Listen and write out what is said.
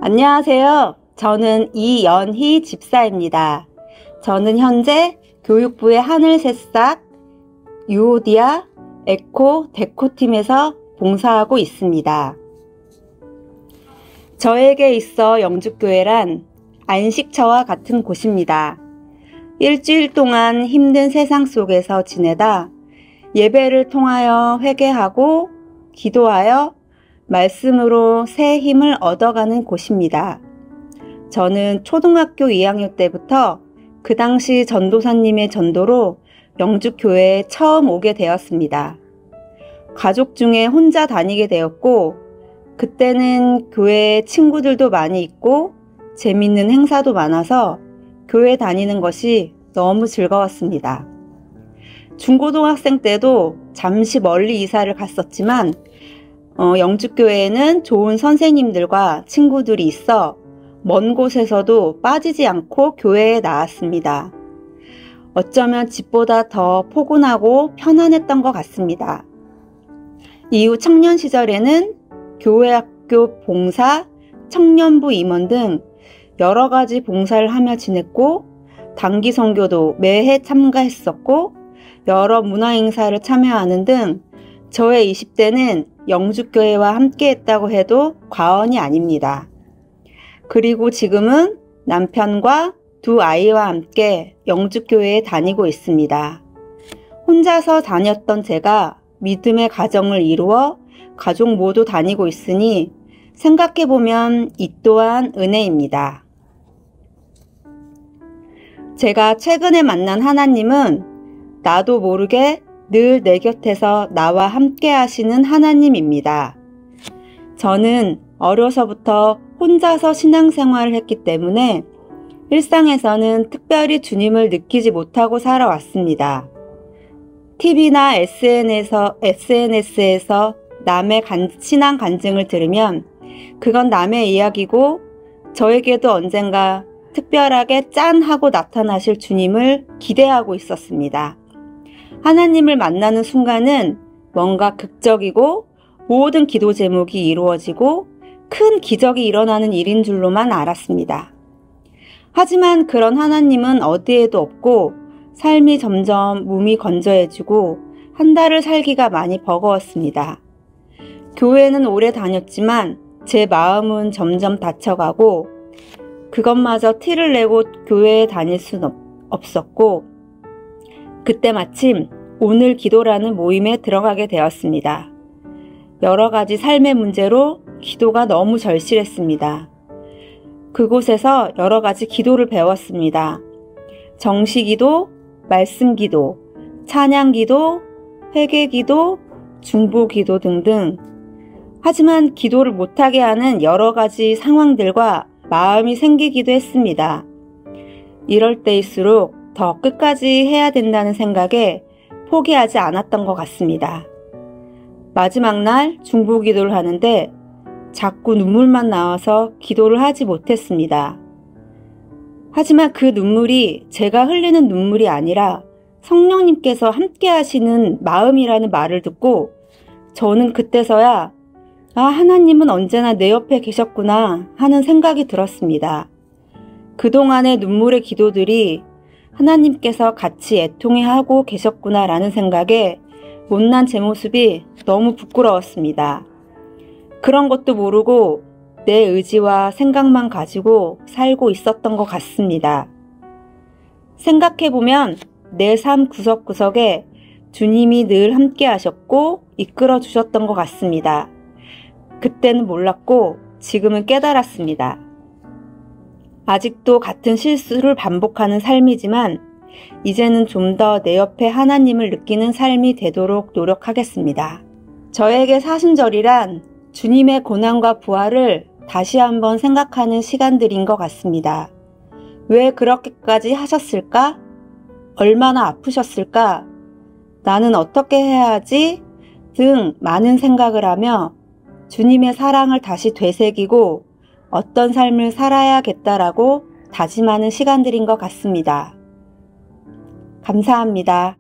안녕하세요. 저는 이연희 집사입니다. 저는 현재 교육부의 하늘새싹, 유오디아, 에코, 데코팀에서 봉사하고 있습니다. 저에게 있어 영주교회란 안식처와 같은 곳입니다. 일주일 동안 힘든 세상 속에서 지내다 예배를 통하여 회개하고 기도하여 말씀으로 새 힘을 얻어가는 곳입니다. 저는 초등학교 2학년 때부터 그 당시 전도사님의 전도로 영주교회에 처음 오게 되었습니다. 가족 중에 혼자 다니게 되었고, 그때는 교회에 친구들도 많이 있고 재밌는 행사도 많아서 교회 다니는 것이 너무 즐거웠습니다. 중고등학생 때도 잠시 멀리 이사를 갔었지만 영주교회에는 좋은 선생님들과 친구들이 있어 먼 곳에서도 빠지지 않고 교회에 나왔습니다. 어쩌면 집보다 더 포근하고 편안했던 것 같습니다. 이후 청년 시절에는 교회학교 봉사, 청년부 임원 등 여러 가지 봉사를 하며 지냈고, 단기 선교도 매해 참가했었고, 여러 문화행사를 참여하는 등 저의 20대는 영주교회와 함께 했다고 해도 과언이 아닙니다. 그리고 지금은 남편과 두 아이와 함께 영주교회에 다니고 있습니다. 혼자서 다녔던 제가 믿음의 가정을 이루어 가족 모두 다니고 있으니 생각해보면 이 또한 은혜입니다. 제가 최근에 만난 하나님은 나도 모르게 늘 내 곁에서 나와 함께 하시는 하나님입니다. 저는 어려서부터 혼자서 신앙생활을 했기 때문에 일상에서는 특별히 주님을 느끼지 못하고 살아왔습니다. TV나 SNS에서 남의 신앙 간증을 들으면 그건 남의 이야기고, 저에게도 언젠가 특별하게 짠 하고 나타나실 주님을 기대하고 있었습니다. 하나님을 만나는 순간은 뭔가 극적이고 모든 기도 제목이 이루어지고 큰 기적이 일어나는 일인 줄로만 알았습니다. 하지만 그런 하나님은 어디에도 없고 삶이 점점 몸이 건조해지고 한 달을 살기가 많이 버거웠습니다. 교회는 오래 다녔지만 제 마음은 점점 다쳐가고 그것마저 티를 내고 교회에 다닐 수는 없었고, 그때 마침 오늘 기도라는 모임에 들어가게 되었습니다. 여러 가지 삶의 문제로 기도가 너무 절실했습니다. 그곳에서 여러 가지 기도를 배웠습니다. 정시기도, 말씀기도, 찬양기도, 회개기도, 중보기도 등등. 하지만 기도를 못하게 하는 여러 가지 상황들과 마음이 생기기도 했습니다. 이럴 때일수록 더 끝까지 해야 된다는 생각에 포기하지 않았던 것 같습니다. 마지막 날 중보기도를 하는데 자꾸 눈물만 나와서 기도를 하지 못했습니다. 하지만 그 눈물이 제가 흘리는 눈물이 아니라 성령님께서 함께 하시는 마음이라는 말을 듣고 저는 그때서야 하나님은 언제나 내 옆에 계셨구나 하는 생각이 들었습니다. 그동안의 눈물의 기도들이 하나님께서 같이 애통해하고 계셨구나라는 생각에 못난 제 모습이 너무 부끄러웠습니다. 그런 것도 모르고 내 의지와 생각만 가지고 살고 있었던 것 같습니다. 생각해보면 내 삶 구석구석에 주님이 늘 함께 하셨고 이끌어 주셨던 것 같습니다. 그때는 몰랐고 지금은 깨달았습니다. 아직도 같은 실수를 반복하는 삶이지만 이제는 좀 더 내 옆에 하나님을 느끼는 삶이 되도록 노력하겠습니다. 저에게 사순절이란 주님의 고난과 부활을 다시 한번 생각하는 시간들인 것 같습니다. 왜 그렇게까지 하셨을까? 얼마나 아프셨을까? 나는 어떻게 해야 하지? 등 많은 생각을 하며 주님의 사랑을 다시 되새기고 어떤 삶을 살아야겠다라고 다짐하는 시간들인 것 같습니다. 감사합니다.